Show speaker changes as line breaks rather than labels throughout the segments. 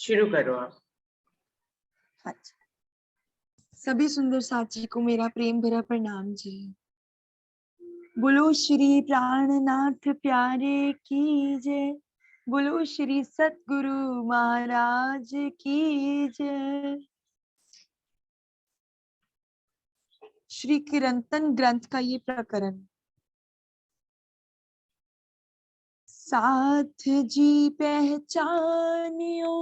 शुरू करो आप।
अच्छा, सभी सुंदर साथी को मेरा प्रेम भरा प्रणाम जी। बोलो श्री प्राणनाथ प्यारे की जय। बोलो श्री सतगुरु महाराज की जय। श्री कीर्तन ग्रंथ का ये प्रकरण। साथ जी पहचानियो,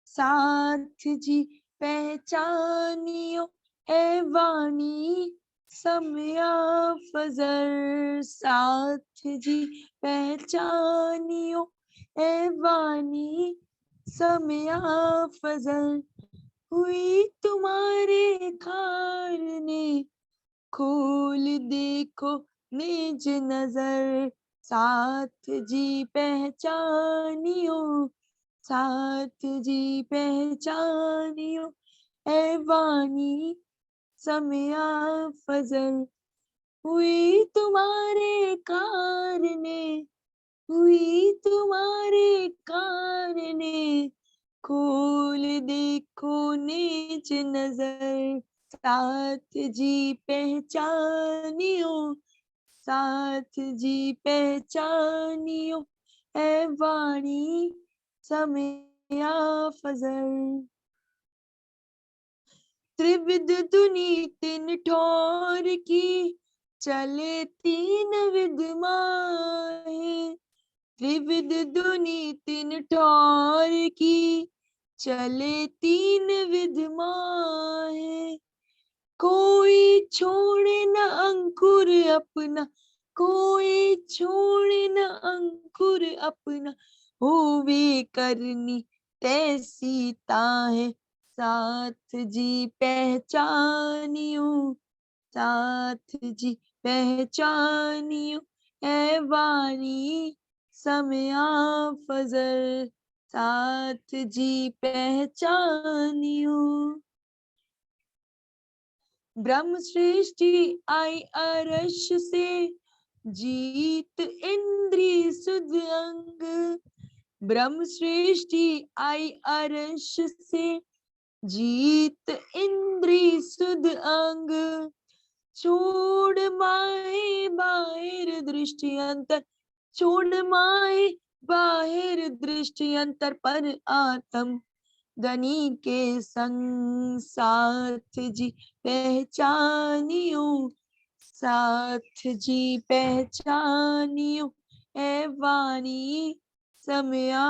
साथ जी पहचानियो, ए वाणी समया फजर। साथ जी पहचानियो, ए वाणी समया फजर। हुई तुम्हारे कारने, खोल देखो निज नजर। साथ जी पहचानियो, साथ जी पहचानियो, ए वाणी समया फजल। हुई तुम्हारे कारने, हुई तुम्हारे कारने, खोल देखो निज नजर। साथ जी पहचानियो, साथ जी पहचानियो, ए वाणी समया फजल। त्रिविध दुनी तीन ठोर की, चले तीन विध माहे। त्रिविध दुनी तीन ठोर की, चले तीन विध माहे। कोई छोड़े न अंकुर अपना, कोई छोड़े न अंकुर अपना, होवे करनी तैसी ताहे। साथ जी पहचानियो, साथ जी पहचानियो, ए वाणी समया फजल। साथ जी पहचानियो। ब्रह्म सृष्टि आई अरश से, जीत इंद्री सुध अंग। ब्रह्म सृष्टि आई अरश से, जीत इंद्री सुध अंग। छोड़ माहे बाहिर दृष्टि अंतर, छोड़ माहे बाहिर दृष्टि अंतर, पर आत्म गनी के संग। साथ जी पहचानियो, साथ जी पहचानियो, ए वाणी समया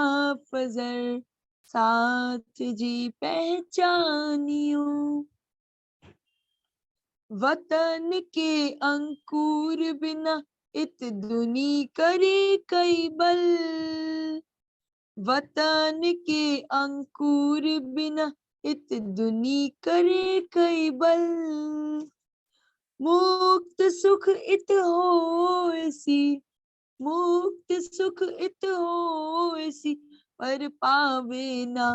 फजर। साथ जी पहचानियो। वतन के अंकुर बिना, इत दुनी करे कई बल। वतन के अंकुर बिना, इत दुनी करे कई बल। मुक्त सुख इत होसी, मुक्त सुख इत होसी, पर पावे ना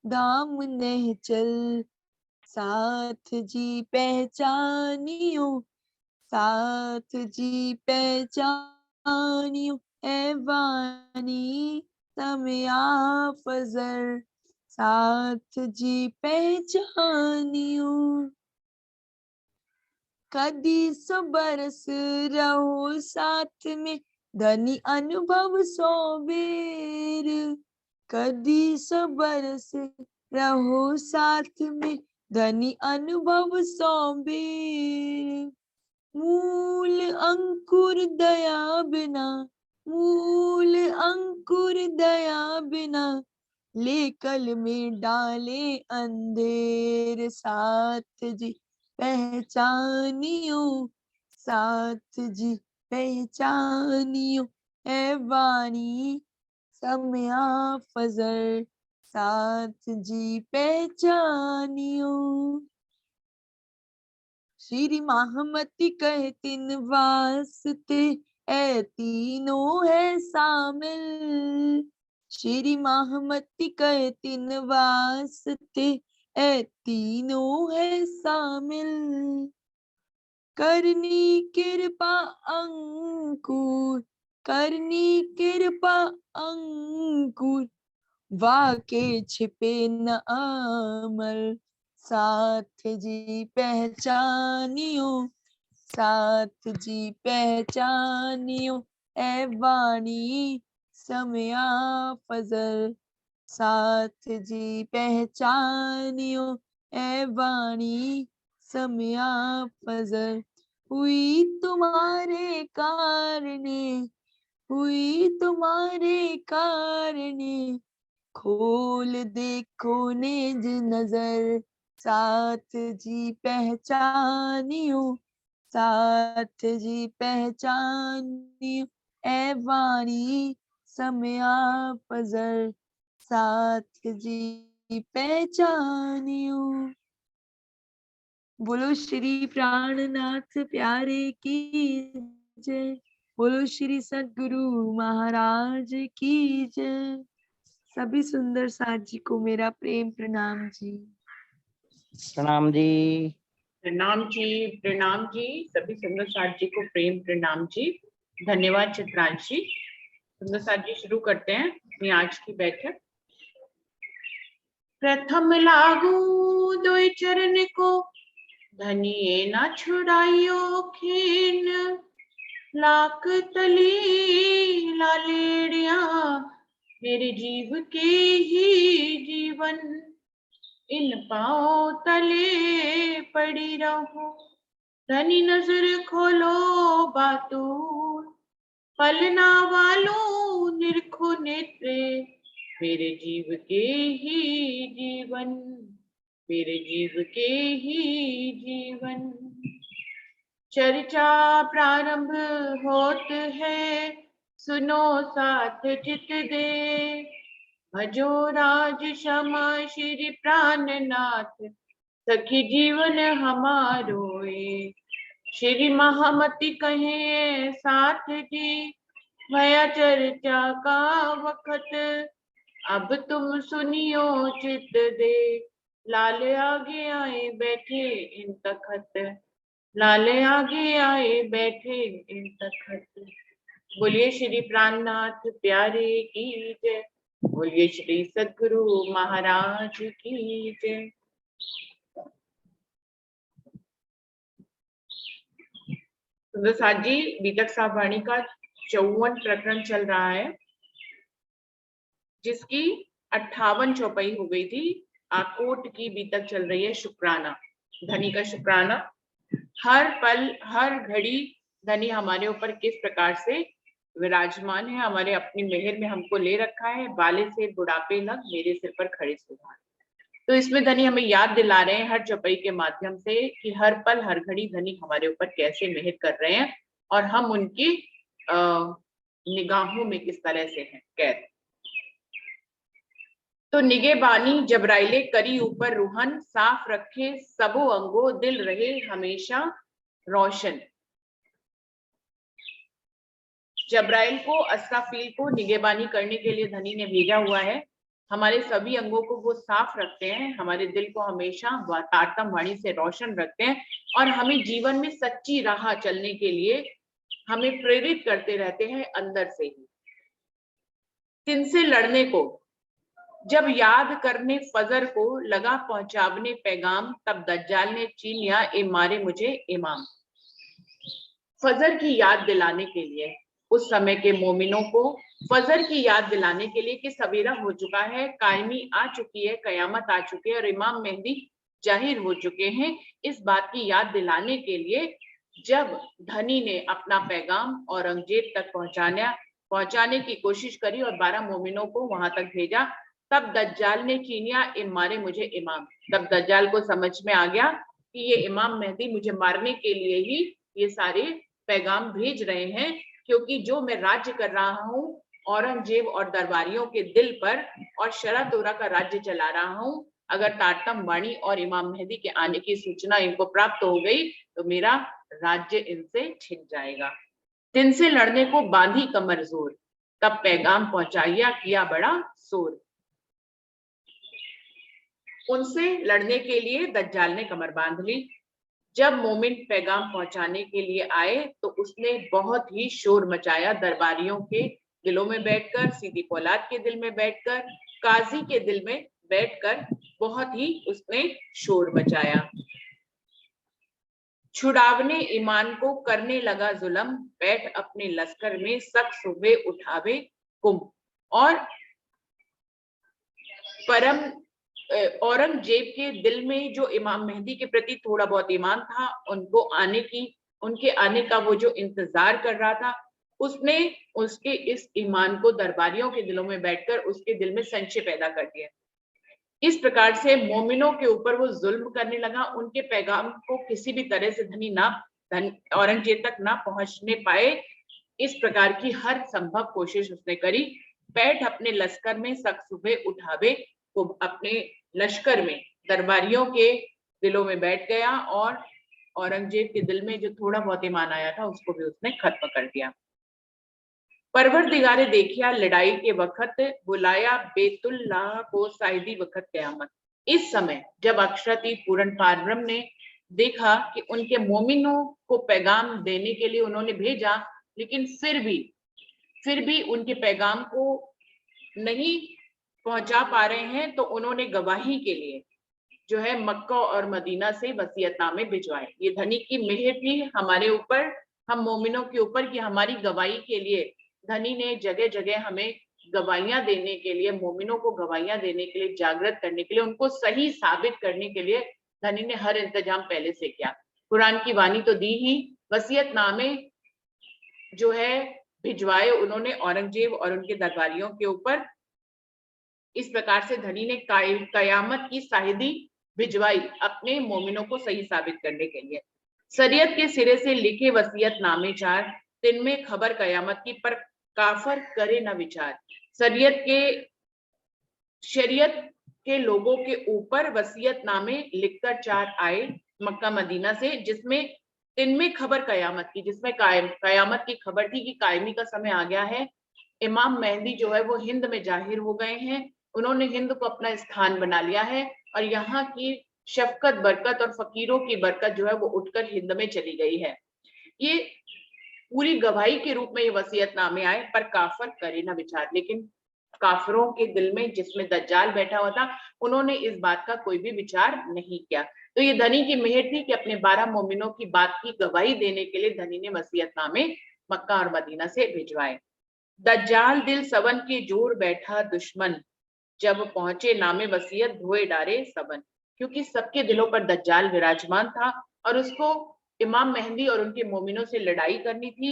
धाम नह चल। साथ जी पहचानियो, साथ जी पहचानियो, ए वाणी समया फजर। साथ जी पहचानियो। कदी सो बरस रहो साथ में, धनी अनुभव सो बेर। कदी सो बरस रहो साथ में, धनी अनुभव सो बेर। मूल अंकुर दया बिना, मूल अंकुर दया बिना, ले कल में डाले अंधेर। साथ जी पहचानियो, साथ जी पहचानियो, ए वाणी समया फजर। साथ जी पहचानियो। श्री महामती कहे तीन वास्ते, ए तीनों है शामिल। श्री महामती कहे तीन वास्ते, ए तीनों है शामिल। करनी कृपा अंकुर, करनी कृपा अंकुर, वाके छिपे न अमल, साथ जी पहचानियो, साथ जी पहचानियो, ए वाणी समया फजल, साथ जी पहचानियो, ए वाणी समया फजल। हुई तुम्हारे कारणे, हुई तुम्हारे कारणे, खोल देखो निज नजर, साथ जी पहचानियो, साथ जी पहचानियो, ए वाणी समया फजल, साथ जी पहचानियो। बोलो श्री प्राणनाथ प्यारे की जय, बोलो श्री सद्गुरु महाराज की जय। सभी सुंदर साथ जी को मेरा प्रेम प्रणाम जी।
प्रणाम जी।
प्रणाम जी, प्रणाम जी। सभी सुंदर साथ जी को प्रेम प्रणाम जी। धन्यवाद चित्रांश जी। सुंदर साथ जी शुरू करते हैं अपनी आज की बैठक। प्रथम लागू दोई चरण को, धनिये न छुड़ाइयो खीन, लाख तली लालेड़िया, मेरे जीव के ही जीवन, इन पाँव तले पड़ी रहो, धनी नजर खोलो बातूर, पलना वालों निरखो नेत्रे, मेरे जीव के ही जीवन, मेरे जीव के ही जीवन। चर्चा प्रारंभ होत है, सुनो साथ चित दे, भजो राज क्षमा श्री प्राणनाथ, सखी जीवन हमारोए, श्री महामति कहे साथ जी, भया चर्चा का वक्त, अब तुम सुनियो चित दे, लाल आगे आए बैठे इन तखत, लाल आगे आए बैठे इन तखत। बोलिए श्री प्राणनाथ प्यारे की जय, बोलिए श्री सद्गुरु महाराज की जय। सुंदर साथ जी, बीतक साहब वाणी का 54 प्रकरण चल रहा है, जिसकी 58 चौपाई हो गई थी। आकोट की बीतक चल रही है शुक्राना, धनी का शुक्राना। हर पल हर घड़ी धनी हमारे ऊपर किस प्रकार से विराजमान है, हमारे अपनी मेहर में हमको ले रखा है, बाले से बुढ़ापे लग मेरे सिर पर खड़े सुधार। तो इसमें धनी हमें याद दिला रहे हैं हर चौपाई के माध्यम से कि हर पल हर घड़ी धनी हमारे ऊपर कैसे मेहर कर रहे हैं और हम उनकी निगाहों में किस तरह से हैं कैद। तो निगेबानी जबराइले करी ऊपर रूहन, साफ रखे सबो अंगो दिल रहे हमेशा रोशन। जबराइल को अस्राफील को निगेबानी करने के लिए धनी ने भेजा हुआ है। हमारे सभी अंगों को वो साफ रखते हैं, हमारे दिल को हमेशा तारतम वाणी से रोशन रखते हैं और हमें जीवन में सच्ची राह चलने के लिए हमें प्रेरित करते रहते हैं अंदर से ही। तिनसे लड़ने को जब याद करने फजर को लगा पहुंचावने पैगाम, तब दज्जाल ने चीनिया ए मारे मुझे इमाम। फजर की याद दिलाने के लिए, उस समय के मोमिनों को फजर की याद दिलाने के लिए कि सवेरा हो चुका है, कायमी आ चुकी है, कयामत आ चुकी है और इमाम मेहदी जाहिर हो चुके हैं, इस बात की याद दिलाने के लिए जब धनी ने अपना पैगाम औरंगजेब तक पहुंचाने की कोशिश करी और 12 मोमिनों को वहां तक भेजा, तब दज्जाल ने चीनिया ए मारे मुझे इमाम। तब दज्जाल को समझ में आ गया कि ये इमाम मेहदी मुझे मारने के लिए ही ये सारे पैगाम भेज रहे हैं, क्योंकि जो मैं राज्य कर रहा हूँ औरंगजेब और दरबारियों के दिल पर और शरा तोरा का राज्य चला रहा हूँ, अगर तारतम वाणी और इमाम मेहदी के आने की सूचना इनको प्राप्त हो गई तो मेरा राज्य इनसे छिन जाएगा। दिन से लड़ने को बांधी कमर जोर, तब पैगाम पहुंचाइया किया बड़ा शोर। उनसे लड़ने के लिए दज्जाल ने कमर बांध ली। जब मोमिन पैगाम पहुंचाने के लिए आए तो उसने बहुत ही शोर मचाया, दरबारियों के दिलों में बैठकर, सीधी पौलाद के दिल में बैठकर, काजी के दिल में बैठकर बहुत ही उसने शोर मचाया। छुड़ावने ईमान को करने लगा जुल्म, बैठ अपने लश्कर में सक सुबह उठावे कुम। और परम औरंगजेब के दिल में जो इमाम मेहदी के प्रति थोड़ा बहुत ईमान था, उनके आने का वो जो इंतजार कर रहा था, उसने उसके इस ईमान को दरबारियों के दिलों में बैठकर उसके दिल में संशय पैदा कर दिया। इस प्रकार से मोमिनों के ऊपर वो जुल्म करने लगा। उनके पैगाम को किसी भी तरह से औरंगजेब तक ना पहुंचने पाए, इस प्रकार की हर संभव कोशिश उसने करी। बैठ अपने लश्कर में सक सुबह उठावे, वो अपने लश्कर में दरबारियों के दिलों में बैठ गया और औरंगजेब के दिल में जो थोड़ा बहुत ईमान आया था उसको भी उसने खत्म कर दिया। परवरदिगारे देखिया लड़ाई के वक्त, बुलाया बेतुल्लाह को साहिदी वक्त कयामत। इस समय जब अक्षरती पूर्ण पारब्रह्म ने देखा कि उनके मोमिनों को पैगाम देने के लिए उन्होंने भेजा, लेकिन फिर भी उनके पैगाम को नहीं पहुंचा पा रहे हैं, तो उन्होंने गवाही के लिए जो है मक्का और मदीना से वसीयतनामे भिजवाए। ये धनी की मेहर थी हमारे ऊपर, हम मोमिनों के ऊपर, कि हमारी गवाही के लिए धनी ने जगह जगह हमें गवाहियां देने के लिए, मोमिनों को गवाहियां देने के लिए, जागृत करने के लिए, उनको सही साबित करने के लिए धनी ने हर इंतजाम पहले से किया। कुरान की वाणी तो दी ही, वसीयतनामे जो है भिजवाए उन्होंने औरंगजेब और उनके दरबारियों के ऊपर। इस प्रकार से धनी ने कयामत की शाहिदी भिजवाई अपने मोमिनों को सही साबित करने के लिए। शरीयत के सिरे से लिखे वसीयतनामे चार, तिनमें खबर कयामत की, पर काफर करे न विचार। शरीयत के लोगों के ऊपर वसीयतनामे लिखकर चार आए मक्का मदीना से, जिसमें तिनमें खबर कयामत की, जिसमें कयामत की खबर थी कि कायमी का समय आ गया है। इमाम मेहदी जो है वो हिंद में जाहिर हो गए हैं, उन्होंने हिंद को अपना स्थान बना लिया है और यहाँ की शफकत बरकत और फकीरों की बरकत जो है वो उठकर हिंद में चली गई है। ये पूरी गवाही के रूप में ये वसीयतनामे आए, पर काफर करे ना विचार। लेकिन काफरों के दिल में, जिसमें दज्जाल बैठा हुआ था, उन्होंने इस बात का कोई भी विचार नहीं किया। तो ये धनी की मेहर थी कि अपने 12 मोमिनों की बात की गवाही देने के लिए धनी ने वसीयतनामे मक्का और मदीना से भिजवाए। दज्जाल दिल सवन के जोर बैठा दुश्मन, जब पहुंचे नामे वसीयत धोए डारे सबन। क्योंकि सबके दिलों पर दज्जाल विराजमान था और उसको इमाम मेहदी और उनके मोमिनों से लड़ाई करनी थी।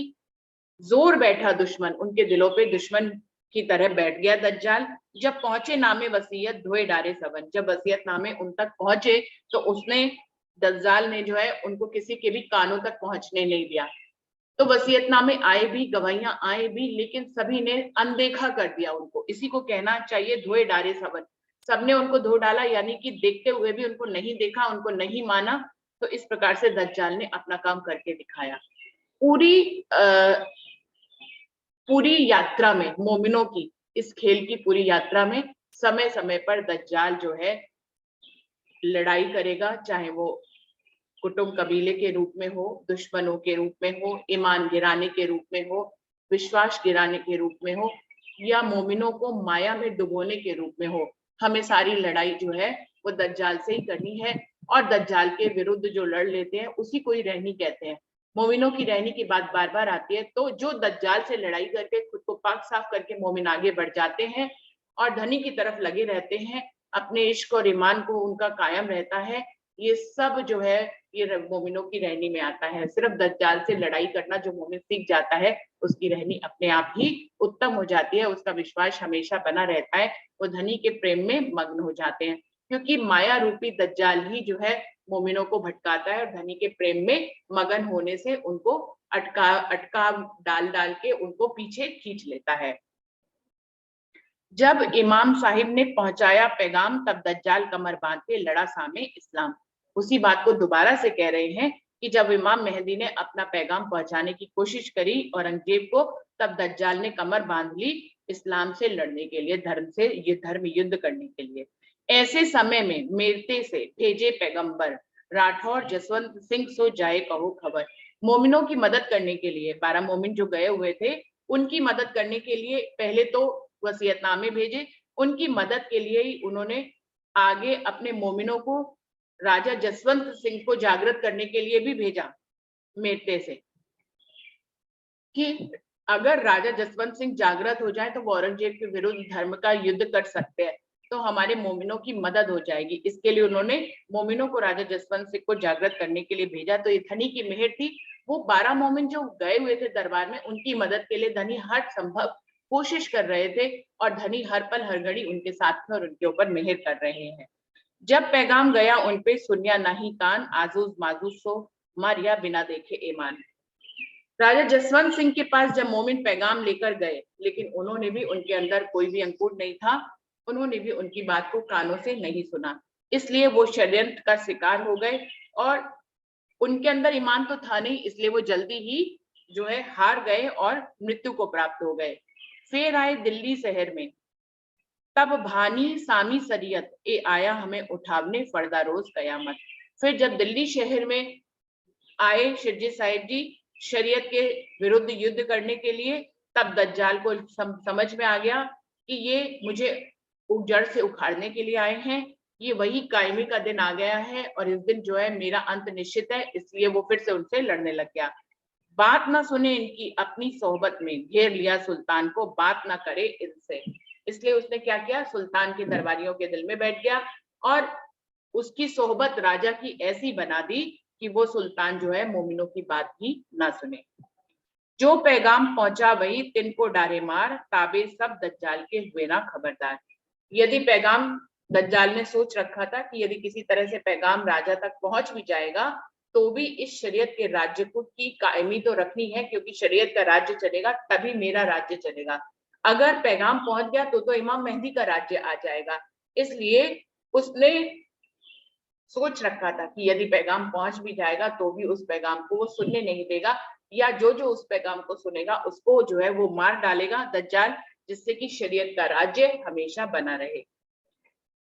जोर बैठा दुश्मन, उनके दिलों पे दुश्मन की तरह बैठ गया दज्जाल। जब पहुंचे नामे वसीयत धोए डारे सबन, जब वसीयत नामे उन तक पहुंचे तो उसने, दज्जाल ने जो है उनको किसी के भी कानों तक पहुंचने नहीं दिया। तो वसीयतनामे आए भी, गवाहियां आए भी, लेकिन सभी ने अनदेखा कर दिया उनको। इसी को कहना चाहिए धोए डारे सबन। सबने उनको धो डाला, यानी कि देखते हुए भी उनको नहीं देखा, उनको नहीं माना। तो इस प्रकार से दज्जाल ने अपना काम करके दिखाया। पूरी यात्रा में, मोमिनों की इस खेल की पूरी यात्रा में समय समय पर दज्जाल जो है लड़ाई करेगा, चाहे वो कुटुंब कबीले के रूप में हो, दुश्मनों के रूप में हो, ईमान गिराने के रूप में हो, विश्वास गिराने के रूप में हो, या मोमिनों को माया में डुबोने के रूप में हो। हमें सारी लड़ाई जो है वो दज्जाल से ही करनी है। और दज्जाल के विरुद्ध जो लड़ लेते हैं उसी को ही रहनी कहते हैं। मोमिनों की रहनी की बात बार बार आती है। तो जो दज्जाल से लड़ाई करके खुद को पाक साफ करके मोमिन आगे बढ़ जाते हैं और धनी की तरफ लगे रहते हैं, अपने इश्क और ईमान को उनका कायम रहता है, ये सब जो है ये मोमिनों की रहनी में आता है। सिर्फ दज्जाल से लड़ाई करना जो मोमिन सीख जाता है, उसकी रहनी अपने आप ही उत्तम हो जाती है, उसका विश्वास हमेशा बना रहता है, वो धनी के प्रेम में मग्न हो जाते हैं। क्योंकि माया रूपी दज्जाल ही जो है मोमिनों को भटकाता है और धनी के प्रेम में मगन होने से उनको अटका डाल डाल के उनको पीछे खींच लेता है। जब इमाम साहिब ने पहुंचाया पैगाम, तब दज्जाल कमर बांध के लड़ा सामे इस्लाम। उसी बात को दोबारा से कह रहे हैं कि जब इमाम मेहदी ने अपना पैगाम पहुंचाने की कोशिश करी औरंगजेब को, तब दज्जाल ने कमर बांध ली इस्लाम से लड़ने के लिए, धर्म युद्ध करने के लिए। ऐसे समय में मेरते से भेजे पैगंबर, राठौर जसवंत सिंह सो जाए कहो खबर। मोमिनों की मदद करने के लिए 12 मोमिन जो गए हुए थे, उनकी मदद करने के लिए पहले तो वसीयतनामे भेजे उनकी मदद के लिए ही उन्होंने आगे अपने मोमिनों को राजा जसवंत सिंह को जागृत करने के लिए भी भेजा मेरठे से, कि अगर राजा जसवंत सिंह जागृत हो जाए तो वो औरंगजेब के विरुद्ध धर्म का युद्ध कर सकते हैं, तो हमारे मोमिनों की मदद हो जाएगी। इसके लिए उन्होंने मोमिनों को राजा जसवंत सिंह को जागृत करने के लिए भेजा। तो ये धनी की मेहर थी। वो 12 मोमिन जो गए हुए थे दरबार में, उनकी मदद के लिए धनी हर संभव कोशिश कर रहे थे और धनी हर पल हर घड़ी उनके साथ थे और उनके ऊपर मेहर कर रहे हैं। जब पैगाम गया उन पे सुनिया नहीं कान, आजूज माजूज सो मारिया बिना देखे ईमान। राजा जसवंत सिंह के पास जब मोमिन पैगाम लेकर गए, लेकिन उन्होंने भी, उनके अंदर कोई भी अंकुर नहीं था, उन्होंने भी उनकी बात को कानों से नहीं सुना, इसलिए वो षड्यंत्र का शिकार हो गए और उनके अंदर ईमान तो था नहीं, इसलिए वो जल्दी ही जो है हार गए और मृत्यु को प्राप्त हो गए। फिर आए दिल्ली शहर में, तब भानी सामी सरियत ए आया हमें उठावने फर्दा रोज कयामत। फिर जब दिल्ली शहर में आए शिरजी साहिब जी शरीयत के विरुद्ध युद्ध करने के लिए, तब दज्जाल को समझ में आ गया कि ये मुझे जड़ से उखाड़ने के लिए आए हैं, ये वही कायमी का दिन आ गया है और इस दिन जो है मेरा अंत निश्चित है, इसलिए वो फिर से उनसे लड़ने लग गया। बात ना सुने इनकी अपनी सोहबत में, घेर लिया सुल्तान को बात ना करे इनसे। इसलिए उसने क्या किया, सुल्तान के दरबारियों के दिल में बैठ गया और उसकी सोहबत राजा की ऐसी बना दी कि वो सुल्तान जो है मोमिनों की बात ही ना सुने। जो पैगाम पहुंचा वही तिनको डारे मार, ताबे सब दज्जाल के हुए ना खबरदार। यदि पैगाम, दज्जाल ने सोच रखा था कि यदि किसी तरह से पैगाम राजा तक पहुंच भी जाएगा तो भी इस शरीयत के राज्य को की कायमी तो रखनी है, क्योंकि शरीयत का राज्य चलेगा तभी मेरा राज्य चलेगा। अगर पैगाम पहुंच गया तो इमाम मेहदी का राज्य आ जाएगा। इसलिए उसने सोच रखा था कि यदि पैगाम पहुंच भी जाएगा तो भी उस पैगाम को वो सुनने नहीं देगा, या जो जो उस पैगाम को सुनेगा उसको जो है वो मार डालेगा दज्जाल, जिससे कि शरीयत का राज्य हमेशा बना रहे।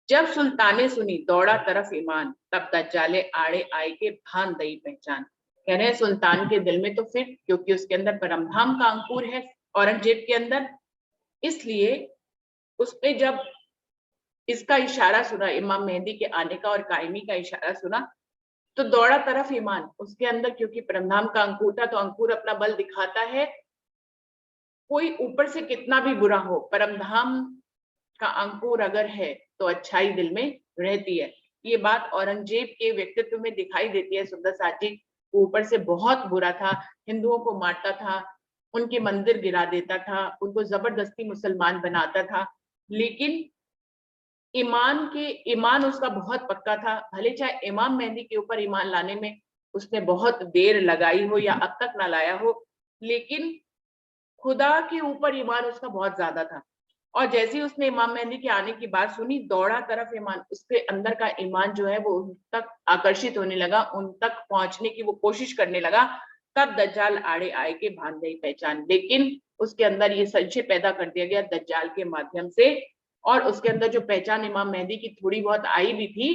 जब सुल्ताने सुनी दौड़ा तरफ ईमान, तब दज्जाले आड़े आए के भान दई पहचान। कह रहे हैं सुल्तान के दिल में तो फिर, क्योंकि उसके अंदर परमधाम का अंकुर है औरंगजेब के अंदर, इसलिए उसने जब इसका इशारा सुना, इमाम मेहदी के आने का और कायमी का इशारा सुना, तो दौड़ा तरफ ईमान। उसके अंदर क्योंकि परमधाम का अंकुर था, तो अंकुर अपना बल दिखाता है, कोई ऊपर से कितना भी बुरा हो, परमधाम का अंकुर अगर है तो अच्छाई दिल में रहती है। ये बात औरंगजेब के व्यक्तित्व में दिखाई देती है। सुंदर साथ जी ऊपर से बहुत बुरा था, हिंदुओं को मारता था, उनके मंदिर गिरा देता था, उनको जबरदस्ती मुसलमान बनाता था, लेकिन ईमान उसका बहुत पक्का था। भले चाहे इमाम मेहदी के ऊपर ईमान लाने में उसने बहुत देर लगाई हो या अब तक ना लाया हो, लेकिन खुदा के ऊपर ईमान उसका बहुत ज्यादा था। और जैसे ही उसने इमाम मेहदी के आने की बात सुनी, दौड़ा तरफ ईमान, उसके अंदर का ईमान जो है वो उन तक आकर्षित होने लगा, उन तक पहुंचने की वो कोशिश करने लगा। तब दज्जाल आड़े आए के भान गई पहचान। लेकिन उसके अंदर ये संशय पैदा कर दिया गया दज्जाल के माध्यम से, और उसके अंदर जो पहचान इमाम मेहदी की थोड़ी बहुत आई भी थी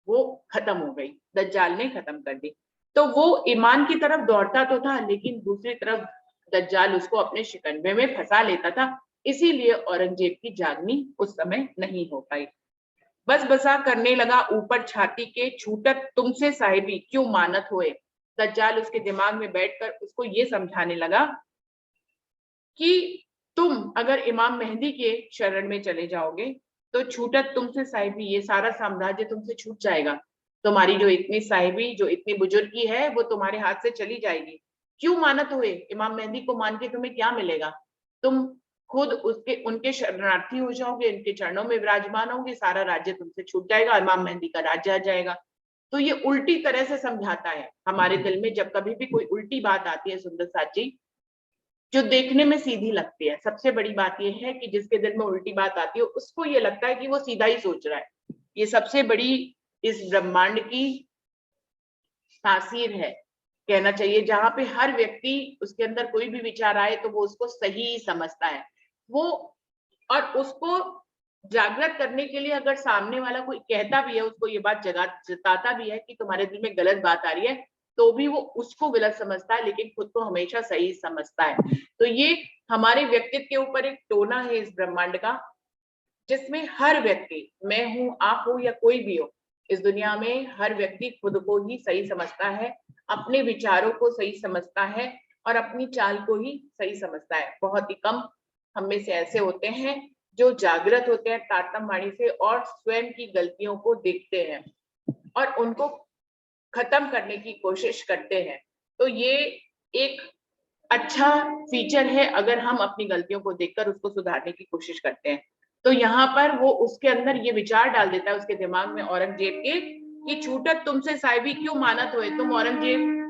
वो खत्म हो गई, दज्जाल ने खत्म कर दी। तो वो ईमान की तरफ दौड़ता तो था, लेकिन दूसरी तरफ दज्जाल उसको अपने शिकंजे में फंसा लेता था, इसीलिए औरंगजेब की जागनी उस समय नहीं हो पाई। बस बसा करने लगा ऊपर छाती के, छूटत तुमसे साहिबी क्यों मानत होए। दज्जाल उसके दिमाग में बैठकर उसको ये समझाने लगा कि तुम अगर इमाम मेहदी के शरण में चले जाओगे तो छूटत तुमसे साहिबी, ये सारा साम्राज्य तुमसे छूट जाएगा, तुम्हारी जो इतनी साहिबी, जो इतनी बुजुर्गी है वो तुम्हारे हाथ से चली जाएगी। क्यों मानत हुए, इमाम मेहदी को मान के तुम्हें क्या मिलेगा, तुम खुद उनके शरणार्थी हो जाओगे, उनके चरणों में विराजमान होंगे, सारा राज्य तुमसे छूट जाएगा, इमाम मेहदी का राज्य आ जाएगा। तो ये उल्टी तरह से समझाता है। हमारे दिल में जब कभी भी कोई उल्टी बात आती है सुंदर साथ जी, जो देखने में सीधी लगती है, सबसे बड़ी बात यह है कि जिसके दिल में उल्टी बात आती है उसको ये लगता है कि वो सीधा ही सोच रहा है। ये सबसे बड़ी इस ब्रह्मांड की तासीर है, कहना चाहिए, जहां पे हर व्यक्ति, उसके अंदर कोई भी विचार आए तो वो उसको सही समझता है वो, और उसको जागृत करने के लिए अगर सामने वाला कोई कहता भी है, उसको ये बात जताता भी है कि तुम्हारे दिल में गलत बात आ रही है, तो भी वो उसको गलत समझता है, लेकिन खुद को हमेशा सही समझता है। तो ये हमारे व्यक्तित्व के ऊपर एक टोना है इस ब्रह्मांड का, जिसमें हर व्यक्ति, मैं हूं, आप हो या कोई भी हो, इस दुनिया में हर व्यक्ति खुद को ही सही समझता है, अपने विचारों को सही समझता है और अपनी चाल को ही सही समझता है। बहुत ही कम हम में से ऐसे होते हैं जो जागृत होते हैं तारतम्य वाणी से और स्वयं की गलतियों को देखते हैं और उनको खत्म करने की कोशिश करते हैं। तो ये एक अच्छा फीचर है अगर हम अपनी गलतियों को देखकर उसको सुधारने की कोशिश करते हैं। तो यहाँ पर वो उसके अंदर ये विचार डाल देता है उसके दिमाग में औरंगजेब के कि छूटत तुमसे साहिबी क्यों मानत हुए तुम औरंगजेब,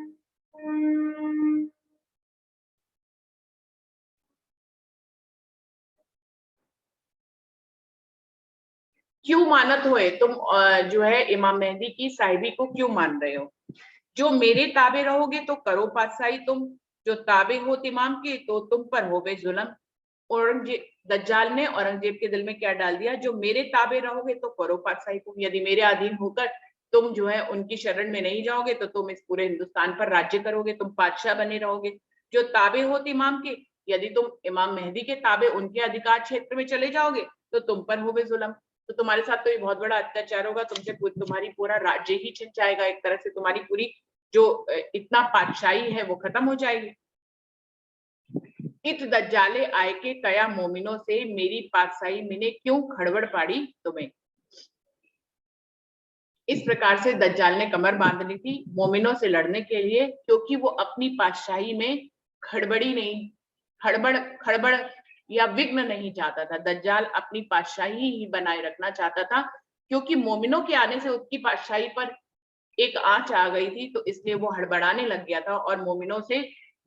क्यों मानत हुए तुम, जो है इमाम मेहदी की साहिबी को क्यों मान रहे हो? जो मेरे ताबे रहोगे तो करो पातशाही तुम, जो ताबे हो इमाम के तो तुम पर होवे जुल्म। औरंगजेब, दज्जाल ने औरंगजेब के दिल में क्या डाल दिया? जो मेरे ताबे रहोगे तो करो पातशाही तुम, यदि मेरे अधीन होकर तुम जो है उनकी शरण में नहीं जाओगे तो तुम इस पूरे हिंदुस्तान पर राज्य करोगे, तुम बादशाह बने रहोगे। जो ताबे हो इमाम के, यदि तुम इमाम मेहदी के ताबे उनके अधिकार क्षेत्र में चले जाओगे तो तुम पर होवे जुल्म, तो तुम्हारे साथ तो ये बहुत बड़ा अत्याचार होगा, तुमसे तुम्हारी पूरा राज्य ही छिन जाएगा, एक तरह से तुम्हारी पूरी जो इतना पातशाही है वो खत्म हो जाएगी। इत दज्जाले आए के कया मोमिनों से, मेरी पातशाही मैंने क्यों खड़बड़ पाड़ी तुम्हें। इस प्रकार से दज्जाल ने कमर बांध ली थी मोमिनों से लड़ने के लिए, क्योंकि वो अपनी पातशाही में खड़बड़ी नहीं, खड़बड़ खड़बड़ या विघ्न नहीं चाहता था। दज्जाल अपनी पातशाही ही बनाए रखना चाहता था, क्योंकि मोमिनों के आने से उसकी पातशाही पर एक आंच आ गई थी, तो इसलिए वो हड़बड़ाने लग गया था और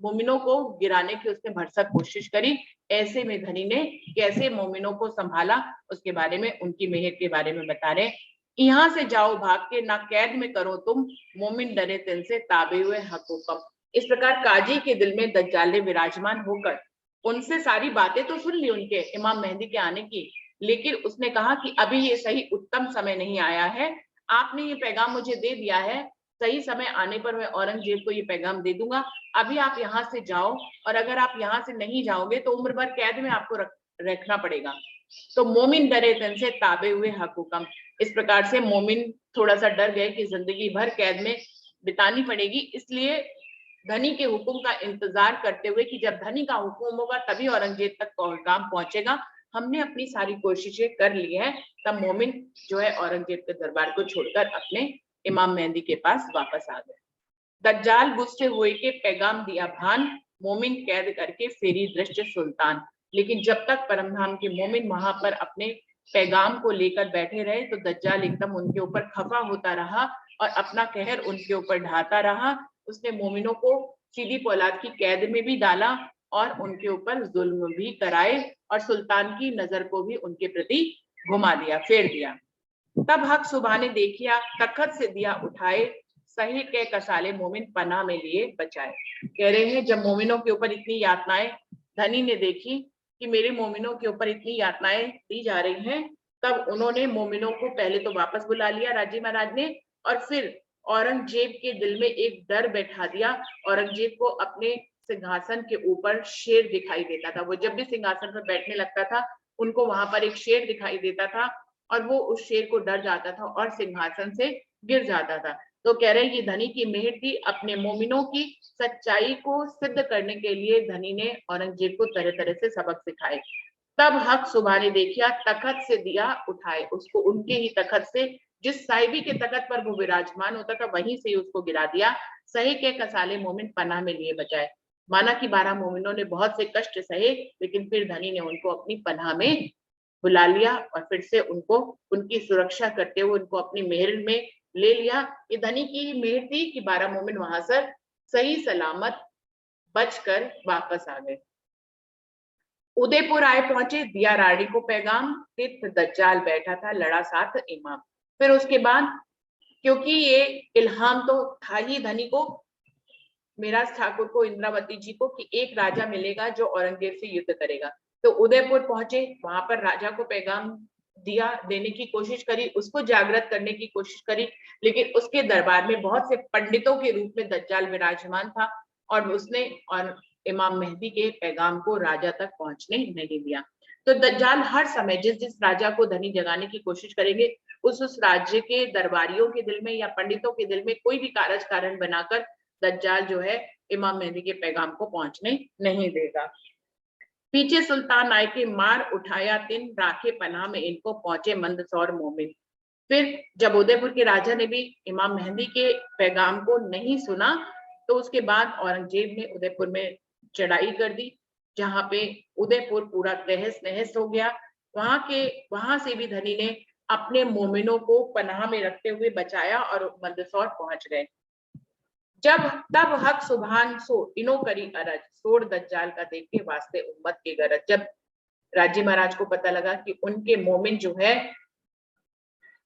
मोमिनों को गिराने की उसने भरसक कोशिश करी। ऐसे में धनी ने कैसे मोमिनों को संभाला उसके बारे में, उनकी मेहर के बारे में बता रहे। यहाँ से जाओ भाग के, ना कैद में करो तुम, मोमिन डरे तिन से ताबे हुए हकूकम। इस प्रकार काजी के दिल में दज्जाल ने विराजमान होकर उनसे सारी बातें तो सुन ली उनके इमाम मेहदी के आने की, लेकिन उसने कहा कि अभी ये सही उत्तम समय नहीं आया है, आपने ये पैगाम मुझे दे दिया है, सही समय आने पर मैं औरंगजेब को ये पैगाम दे दूंगा, अभी आप यहाँ से जाओ, और अगर आप यहाँ से नहीं जाओगे तो उम्र भर कैद में आपको रखना पड़ेगा। तो मोमिन डरे तन से ताबे हुए हकूकम। इस प्रकार से मोमिन थोड़ा सा डर गए कि जिंदगी भर कैद में बितानी पड़ेगी, इसलिए धनी के हुक्म का इंतजार करते हुए कि जब धनी का हुक्म होगा तभी औरंगजेब तक पैगाम पहुंचेगा, हमने अपनी सारी कोशिशें कर ली है। तब मोमिन जो है औरंगजेब के दरबार को छोड़कर अपने इमाम मेहदी के पास वापस आ गए। दज्जाल गुस्से हुए के पैगाम दिया भान, मोमिन कैद करके फेरी दृष्टि सुल्तान। लेकिन जब तक परमधाम के मोमिन वहां पर अपने पैगाम को लेकर बैठे रहे तो दज्जाल एकदम उनके ऊपर खफा होता रहा और अपना कहर उनके ऊपर ढाता रहा। उसने मोमिनों को सीधी पौलाद की कैद में भी डाला और उनके ऊपर जुल्म भी कराए और सुल्तान की नजर को भी उनके प्रति घुमा दिया, फेर दिया। तब हक सुबह ने देखिया, तखत से दिया उठाए, सही के कसाले मोमिन पनाह में लिए बचाए। कह रहे हैं जब मोमिनों के ऊपर इतनी यातनाएं धनी ने देखी कि मेरे मोमिनों के ऊपर इतनी यातनाएं दी जा रही हैं, तब उन्होंने मोमिनों को पहले तो वापस बुला लिया राजे महाराज ने, और फिर औरंगजेब के दिल में एक डर बैठा दिया। औरंगजेब को अपने सिंहासन के ऊपर शेर दिखाई देता था, वो जब भी सिंहासन पर बैठने लगता था उनको वहां पर एक शेर दिखाई देता था और वो उस शेर को डर जाता था और सिंहासन से गिर जाता था। तो कह रहे हैं कि धनी की मेहर थी, अपने मोमिनों की सच्चाई को सिद्ध करने के लिए धनी ने औरंगजेब को तरह तरह से सबक सिखाए। तब हक सुबह ने देखिया, तखत से दिया उठाए, उसको उनके ही तखत से, जिस साहिबी के तखत पर वो विराजमान होता था वहीं से उसको गिरा दिया। सही के कसाले मोमिन पनाह में लिए बचाए। माना कि 12 मोमिनों ने बहुत से कष्ट सहे, लेकिन फिर धनी ने उनको अपनी पनाह में बुला लिया और फिर से उनको उनकी सुरक्षा करते हुए उनको अपनी मेहर में ले लिया। ये धनी की मेहर थी कि 12 मोमिन वहां से सही सलामत बचकर वापस आ गए। उदयपुर आए पहुंचे, दिया रानी को पैगाम, तित दज्जाल बैठा था लड़ा साथ इमाम। फिर उसके बाद क्योंकि ये इल्हाम तो था ही धनी को, मिराज ठाकुर को, इंद्रावती जी को, कि एक राजा मिलेगा जो औरंगजेब से युद्ध करेगा। तो उदयपुर पहुंचे, वहां पर राजा को पैगाम दिया, देने की कोशिश करी, उसको जागृत करने की कोशिश करी, लेकिन उसके दरबार में बहुत से पंडितों के रूप में दज्जाल विराजमान था और उसने और इमाम मेहदी के पैगाम को राजा तक पहुंचने नहीं दिया। तो दज्जाल हर समय जिस जिस राजा को धनी जगाने की कोशिश करेंगे, उस राज्य के दरबारियों के दिल में या पंडितों के दिल में कोई भी कारज कारण बनाकर दज्जाल जो है इमाम मेहदी के पैगाम को पहुंचने नहीं देगा। पीछे सुल्तान आए के मार उठाया तिन, राखे पनाह में इनको पहुंचे मंदसौर मोमिन। फिर जब उदयपुर के राजा ने भी इमाम मेहदी के पैगाम को नहीं सुना, तो उसके बाद औरंगजेब ने उदयपुर में चढ़ाई कर दी, जहां पे उदयपुर पूरा तहस नहस हो गया। वहां से भी धनी ने अपने मोमिनों को पनाह में रखते हुए बचाया और मंदसौर पहुंच गए। जब तब हक सुभान सो इनो करी अरज, सोड़ दज्जाल का देखे वास्ते उम्मत की गरज। जब राजी महाराज को पता लगा कि उनके मोमिन जो है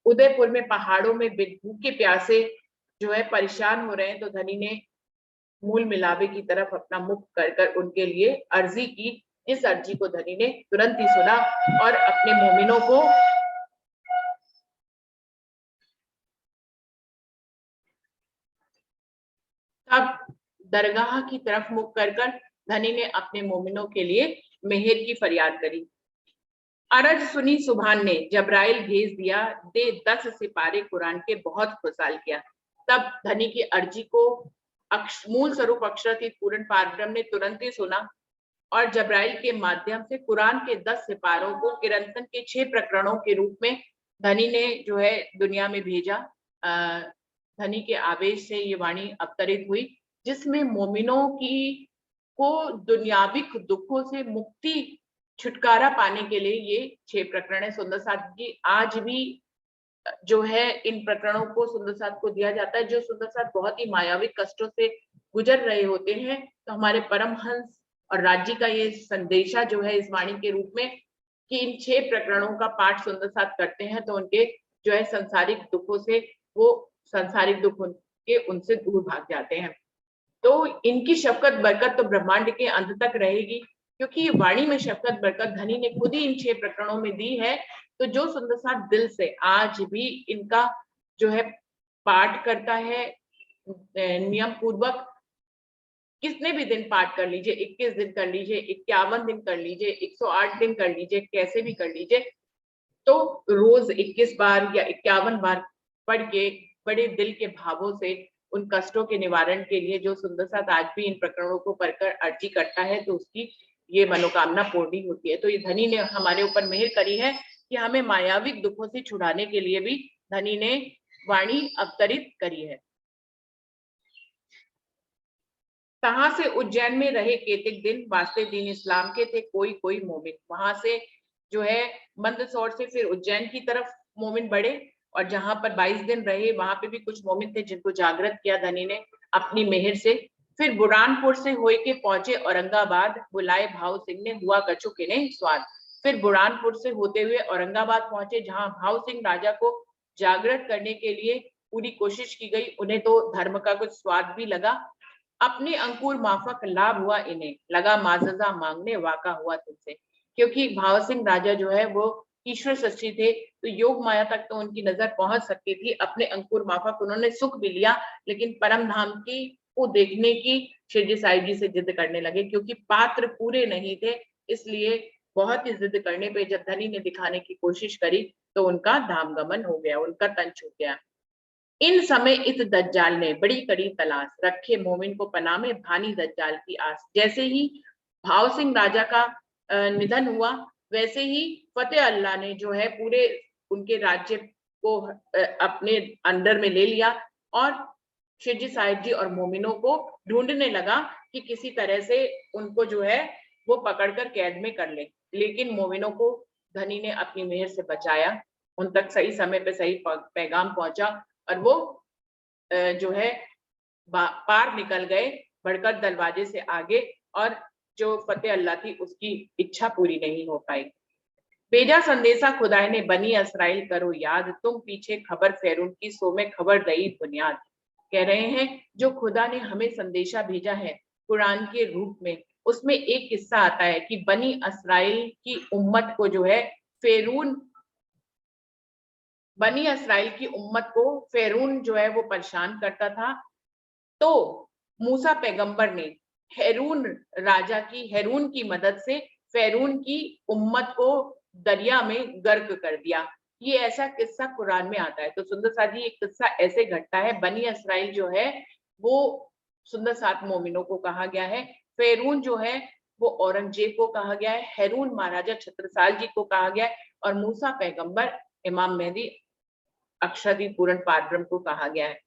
उदयपुर में पहाड़ों में भूखे प्यासे जो है परेशान हो रहे हैं, तो धनी ने मूल मिलावे की तरफ अपना मुख कर उनके लिए अर्जी की। इस अर्जी को धनी ने तुरंत ही सुना और अपने मोमिनों को तब दरगाह की तरफ मुख कर धनी ने अपने मोमिनों के लिए मेहर की फरियाद करी। अरज सुनी सुभान ने जबराइल भेज दिया, दे 10 सिपारे कुरान के बहुत खुशाल किया। तब धनी की अर्जी को मूल स्वरूप अक्षरातीत पूर्ण पारब्रह्म ने तुरंत ही सुना और जबराइल के माध्यम से कुरान के 10 सिपारों को किरंतन के 6 प्रकरणों के रूप में धनी ने जो है दुनिया में भेजा। धनी के आवेश से ये वाणी अवतरित हुई, जिसमें मोमिनों की को दुनियाविक दुखों से मुक्ति छुटकारा पाने के लिए ये 6 प्रकरण है। सुंदर साथ जी आज भी जो है इन प्रकरणों को सुंदर साथ को दिया जाता है। जो सुंदर साथ बहुत ही मायावी कष्टों से गुजर रहे होते हैं, तो हमारे परमहंस और राज्य का ये संदेशा जो है इस वाणी के रूप में कि इन 6 प्रकरणों का पाठ सुंदर साथ करते हैं तो उनके जो है सांसारिक दुखों से वो सांसारिक दुख उनके उनसे दूर भाग जाते हैं। तो इनकी शफकत बरकत तो ब्रह्मांड के अंत तक रहेगी, क्योंकि वाणी में शफकत बरकत धनी ने खुद ही इन 6 प्रकरणों में दी है। तो जो सुंदर साथ दिल से आज भी इनका जो है पाठ करता है नियम पूर्वक, कितने भी दिन पाठ कर लीजिए, 21 दिन कर लीजिए, 51 दिन कर लीजिए, 108 दिन कर लीजिए, कैसे भी कर लीजिए, तो रोज 21 बार या 51 बार पढ़ के बड़े दिल के भावों से उन कष्टों के निवारण के लिए जो सुंदर साथ आज भी इन प्रकरणों को पढ़कर अर्जी करता है, तो उसकी ये मनोकामना पूर्ण होती है। तो ये धनी ने हमारे ऊपर मेहर करी है कि हमें मायाविक दुखों से छुड़ाने के लिए भी धनी ने वाणी अवतरित करी है। कहां से उज्जैन में रहे केतिक दिन, वास्ते दीन इस्लाम के थे कोई कोई मोमिन। वहां से जो है मंदसौर से फिर उज्जैन की तरफ मोमिन बढ़े और जहां पर 22 दिन रहे वहां पे भी कुछ मोमिन थे जिनको जागृत किया धनी ने अपनी मेहर से। फिर बुरहानपुर से होए के पहुंचे औरंगाबाद, बुलाए भाव सिंह ने हुआ कछु किने स्वाद। फिर बुरहानपुर से होते हुए औरंगाबाद पहुंचे, जहां भाव सिंह राजा को जागृत करने के लिए पूरी कोशिश की गई। उन्हें तो धर्म का कुछ स्वाद भी लगा। अपने अंकुर माफक लाभ हुआ इन्हें, लगा माजजा मांगने वाका हुआ तुमसे। क्योंकि भाव सिंह राजा जो है वो ईश्वर सच्ची थे, तो योग माया तक तो उनकी नजर पहुंच सकती थी। अपने अंकुर माफक उन्होंने सुख भी लिया, लेकिन परम धाम की को देखने की शिरडी साहिब जी से जिद करने लगे, क्योंकि पात्र पूरे नहीं थे। इसलिए बहुत ही जिद करने पे जब धनी ने दिखाने की कोशिश करी तो उनका धाम गमन हो गया, उनका तन छूट गया। इन समय इस दज्जाल ने बड़ी कड़ी तलाश, रखे मोमिन को पनाह में भानी दज्जाल की आस। जैसे ही भाव सिंह राजा का निधन हुआ, वैसे ही फतेह अल्लाह ने जो है पूरे उनके राज्य को अपने अंडर में ले लिया और शिरडी साहिब जी और मोमिनों को ढूंढने लगा कि किसी तरह से उनको जो है वो पकड़कर कैद में कर ले। लेकिन मोमिनों को धनी ने अपनी मेहर से बचाया, उन तक सही समय पे सही पैगाम पहुंचा और वो जो है पार निकल गए बढ़कर दरवाजे से आगे, और जो फतेह अल्लाह थी उसकी इच्छा पूरी नहीं हो पाई। भेजा संदेशा खुदाई ने बनी इसराइल करो याद, तुम पीछे खबर फेरून की सो में खबर दई बुनियाद। कह रहे हैं जो खुदा ने हमें संदेशा भेजा है कुरान के रूप में, उसमें एक किस्सा आता है कि बनी इसराइल की उम्मत को जो है बनी इसराइल की उम्मत को फेरून जो है वो परेशान करता था। तो मूसा पैगंबर ने हेरून की मदद से फ़िरौन की उम्मत को दरिया में गर्क कर दिया। ये ऐसा किस्सा कुरान में आता है। तो सुंदर साथ जी, ये किस्सा ऐसे घटता है। बनी इसराइल जो है वो सुंदर सात मोमिनों को कहा गया है। फ़िरौन जो है वो औरंगजेब को कहा गया है। हारून महाराजा छत्रसाल जी को कहा गया है और मूसा पैगंबर, इमाम मेहदी अक्षरादि पूर्ण पारब्रह्म को कहा गया है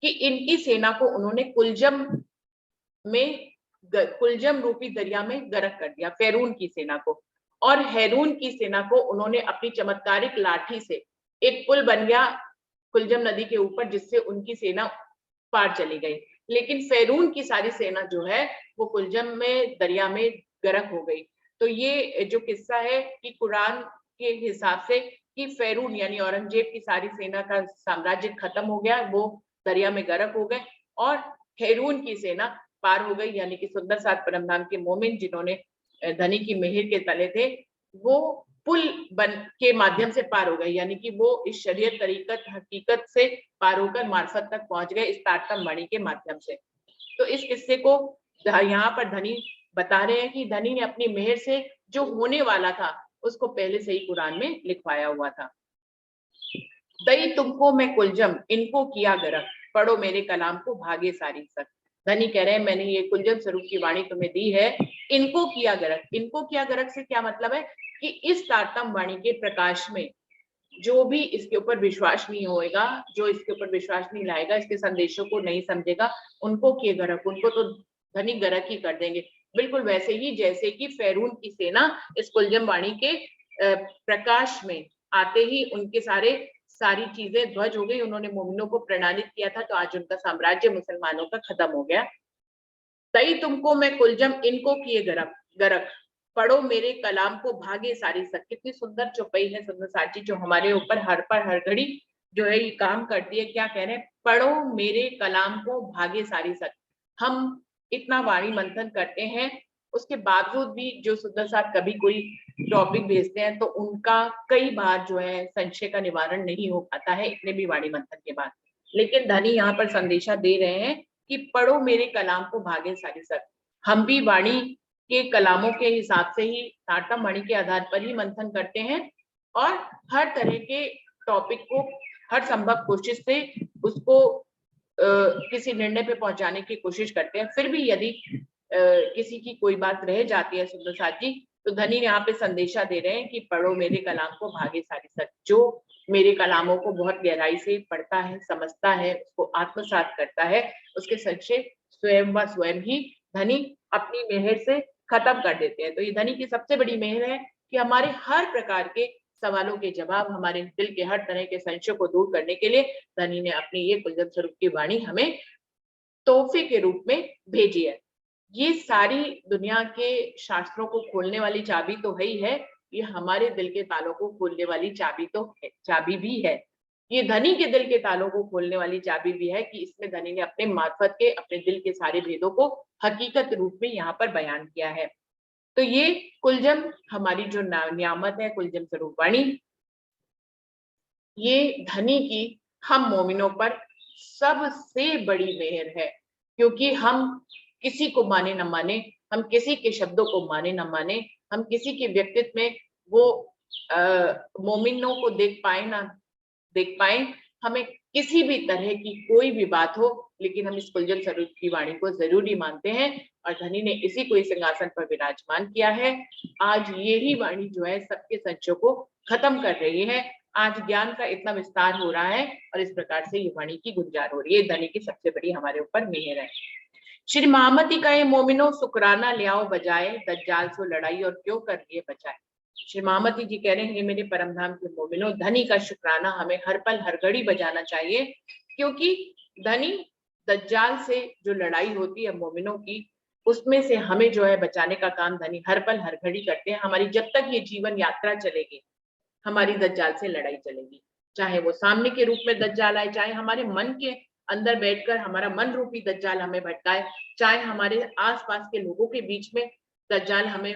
कि इनकी सेना को उन्होंने कुलजम रूपी दरिया में गर्क कर दिया, फ़िरौन की सेना को। और हारून की सेना को उन्होंने अपनी चमत्कारिक लाठी से एक पुल बन गया कुलजम नदी के ऊपर, जिससे उनकी सेना पार चली गई। लेकिन फ़िरौन की सारी सेना जो है वो कुलजम में दरिया में गर्क हो गई। तो ये जो किस्सा है कि कुरान के हिसाब से कि फ़िरौन यानी औरंगजेब की सारी सेना का साम्राज्य खत्म हो गया, वो दरिया में गर्क हो गए और हारून की सेना पार हो गई। यानी कि सुंदर सात परम धाम के मोमिन जिन्होंने धनी की मेहर के तले थे, वो पुल बन के माध्यम से पार हो गए। यानी कि वो इस शरीयत तरीकत हकीकत से पार होकर मार्फत तक पहुंच गए इस तारतम वाणी के माध्यम से। तो इस किस्से को यहाँ पर धनी बता रहे हैं कि धनी ने अपनी मेहर से जो होने वाला था उसको पहले से ही कुरान में लिखवाया हुआ था। दई तुमको मैं कुलजम, इनको किया गर्क, पढ़ो मेरे कलाम को भागे सारी सक। धनी कह रहे हैं मैंने ये कुलजम स्वरूप की वाणी तुम्हें दी है, इनको किया गर्क। इनको किया गर्क से क्या मतलब है कि इस तारतम वाणी के प्रकाश में जो भी इसके ऊपर विश्वास नहीं होएगा, जो इसके ऊपर विश्वास नहीं लाएगा, इसके संदेशों को नहीं समझेगा, उनको किए गर्क, उनको तो धनी गर्क ही कर देंगे। बिल्कुल वैसे ही जैसे कि फ़िरौन की सेना इस कुलजम वाणी के प्रकाश में आते ही उनके सारी चीजें ध्वज हो गई, उन्होंने मोमिनों को प्रणालित किया था, तो आज उनका साम्राज्य मुसलमानों का खत्म हो गया। तई तुमको मैं कुलजम, इनको किए गर्क, पढ़ो मेरे कलाम को भागे सारी सक। कितनी सुंदर चौपाई है सुंदर साची, जो हमारे ऊपर हर पर हर घड़ी जो है ये काम करती है। क्या कह रहे हैं, पढ़ो मेरे कलाम को भागे सारी सक। हम इतना वाणी मंथन करते हैं, उसके बावजूद भी जो सुंदर साथ कभी कोई टॉपिक भेजते हैं तो उनका कई बार जो है संशय का निवारण नहीं हो पाता है, इतने भी वाणी मंथन के बाद। लेकिन धनी यहाँ पर संदेशा दे रहे हैं कि पढ़ो मेरे कलाम को भागे सारी सक। हम भी वाणी के कलामों के हिसाब से ही, तारतम वाणी के आधार पर ही मंथन करते हैं और हर तरह के टॉपिक को हर संभव कोशिश से उसको किसी निर्णय पे पहुंचाने की कोशिश करते हैं। फिर भी यदि किसी की कोई बात रह जाती है सुंदर साथ जी, तो धनी यहाँ पे संदेशा दे रहे हैं कि पढ़ो मेरे कलाम को भागे सारी सक। जो मेरे कलामों को बहुत गहराई से पढ़ता है, समझता है, उसको आत्मसात करता है, उसके संशय स्वयं व स्वयं ही धनी अपनी मेहर से खत्म कर देते हैं। तो ये धनी की सबसे बड़ी मेहर है कि हमारे हर प्रकार के सवालों के जवाब, हमारे दिल के हर तरह के संशय को दूर करने के लिए धनी ने अपनी ये कुलजम स्वरूप की वाणी हमें तोहफे के रूप में भेजी है। ये सारी दुनिया के शास्त्रों को खोलने वाली चाबी तो है ही है, ये हमारे दिल के तालों को खोलने वाली चाबी तो है, चाबी भी है। ये धनी के दिल के तालों को खोलने वाली चाबी भी है कि इसमें धनी ने अपने मार्फत के, अपने दिल के सारे भेदों को हकीकत रूप में यहाँ पर बयान किया है। तो ये कुलजम हमारी जो नियामत है, कुलजम स्वरूप वाणी, ये धनी की हम मोमिनों पर सबसे बड़ी मेहर है। क्योंकि हम किसी को माने न माने, हम किसी के शब्दों को माने न माने, हम किसी के व्यक्तित्व में वो मोमिनों को देख पाए ना देख पाए, हमें किसी भी तरह की कोई भी बात हो, लेकिन हम इस कुलजम स्वरूप की वाणी को जरूरी मानते हैं और धनी ने इसी को इस सिंहासन पर विराजमान किया है। आज यही वाणी जो है सबके संशयों को खत्म कर रही है। आज ज्ञान का इतना विस्तार हो रहा है और इस प्रकार से ये वाणी की गुंजार हो रही है। धनी की सबसे बड़ी हमारे ऊपर मेहर है। श्री महामती का ये मोमिनो शुक्राना ले आओ बजाए, दज्जाल सो लड़ाई और क्यों कर लिए बचाए। श्री महामती जी कह रहे हैं, मेरे परम धाम के मोमिनो, धनी का शुक्राना हमें हर पल हर घड़ी बजाना चाहिए, क्योंकि धनी दज्जाल से जो लड़ाई होती है मोमिनों की, उसमें से हमें जो है बचाने का काम धनी हर पल हर घड़ी करते हैं। हमारी जब तक ये जीवन यात्रा चलेगी, हमारी दज्जाल से लड़ाई चलेगी। चाहे वो सामने के रूप में दज्जाल आए, चाहे हमारे मन के अंदर बैठकर हमारा मन रूपी दज्जाल हमें भटकाए, चाहे हमारे आसपास के लोगों के बीच में दज्जाल हमें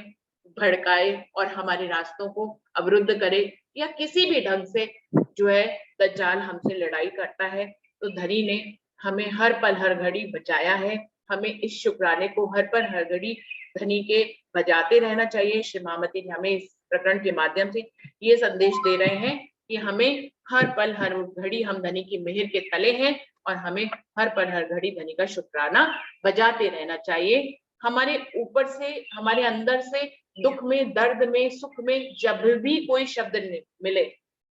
भड़काए और हमारे रास्तों को अवरुद्ध करे, या किसी भी ढंग से जो है दज्जाल हमसे लड़ाई करता है, तो धनी ने हमें हर पल हर घड़ी बचाया है हमें इस शुक्राने को हर पर हर घड़ी धनी के बजाते रहना चाहिए। श्री महामती जी हमें इस प्रकरण के माध्यम से ये संदेश दे रहे हैं कि हमें हर पल हर घड़ी हम धनी की मेहर के तले हैं और हमें हर पल हर घड़ी धनी का शुक्राना बजाते रहना चाहिए। हमारे ऊपर से, हमारे अंदर से दुख में, दर्द में, सुख में जब भी कोई शब्द मिले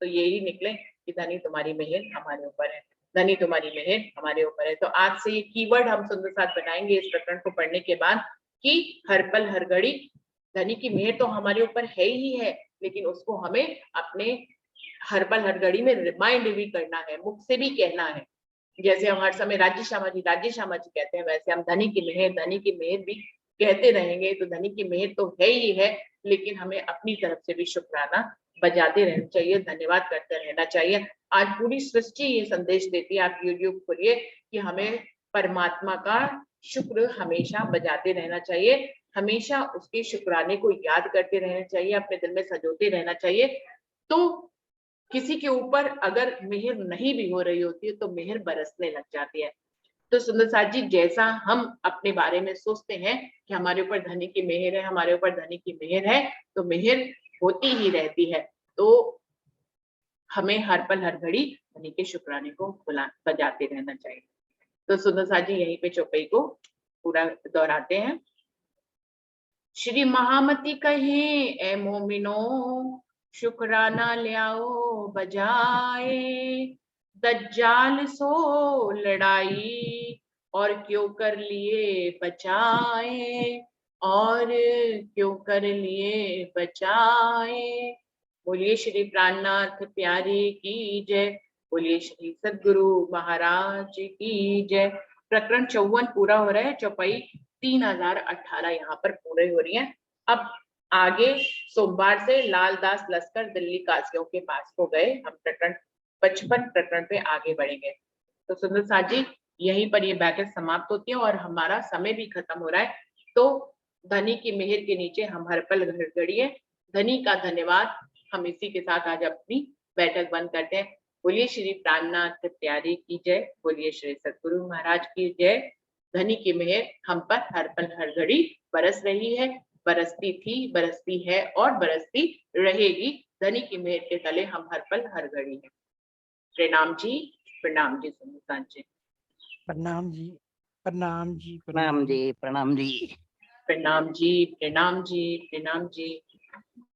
तो यही निकले कि धनी तुम्हारी मेहर हमारे ऊपर है, धनी तुम्हारी मेहर हमारे ऊपर है। तो आज से ये कीवर्ड हम सुंदर साथ बनाएंगे इस प्रकरण को पढ़ने के बाद कि हर पल हर घड़ी धनी की मेहर तो हमारे ऊपर है ही है, लेकिन उसको हमें अपने हर पल हर घड़ी में रिमाइंड भी करना है, मुख से भी कहना है। जैसे हम हर समय राज्य श्यामा जी कहते हैं, वैसे हम धनी की मेहर भी कहते रहेंगे। तो धनी की मेहर तो है ही है, लेकिन हमें अपनी तरफ से भी शुक्राना बजाते रहना चाहिए, धन्यवाद करते रहना चाहिए। आज पूरी सृष्टि ये संदेश देती है, आप यूट्यूब खोलिए, कि हमें परमात्मा का शुक्र हमेशा बजाते रहना चाहिए, हमेशा उसके शुक्राने को याद करते रहना चाहिए, अपने दिल में सजोते रहना चाहिए। तो किसी के ऊपर अगर मेहर नहीं भी हो रही होती है तो मेहर बरसने लग जाती है। तो सुंदर साथ जी, जैसा हम अपने बारे में सोचते हैं कि हमारे ऊपर धनी की मेहर है, हमारे ऊपर धनी की मेहर है, तो मेहर होती ही रहती है। तो हमें हर पल हर घड़ी धनी के शुक्राने को बजाते रहना चाहिए। तो सुंदर साथ जी यहीं पे चौपाई को पूरा दोहराते हैं। श्री महामती कहे ए मोमिनो, शुक्राना लियाओ बजाए, दज्जाल सो लड़ाई और क्यों कर लिए बचाए, और क्यों कर लिए बचाए। बोलिए श्री प्राणनाथ प्यारे की जय, बोलिए श्री सद्गुरु महाराज की जय। प्रकरण 54 पूरा हो रहा है, चौपाई 3018 यहाँ पर पूरे हो रही है। अब आगे सोमवार से लालदास लस्कर दिल्ली कासियों के पास हो गए, हम प्रकरण 55 प्रकरण पे आगे बढ़ेंगे। तो सुंदर साथ जी यहीं पर ये बैठक समाप्त होती है और हमारा समय भी खत्म हो रहा है। तो धनी की मेहर के नीचे हम हर पल घड़िए, धनी का धन्यवाद। हम इसी के साथ आज अपनी बैठक बंद करते हैं। बोलिए श्री प्राणनाथ प्यारे की जय, बोलिए श्री सद्गुरु महाराज की जय। धनी की मेहर हम पर हर पल हर घड़ी बरस रही है, बरसती थी, बरसती है और बरसती रहेगी। धनी की मेहर के तले हम हर पल हर घड़ी है। प्रणाम जी, प्रणाम जी सुंदर जी।
प्रणाम जी, प्रणाम जी,
प्रणाम जी, प्रणाम जी।
प्रणाम जी, प्रणाम जी, प्रणाम जी।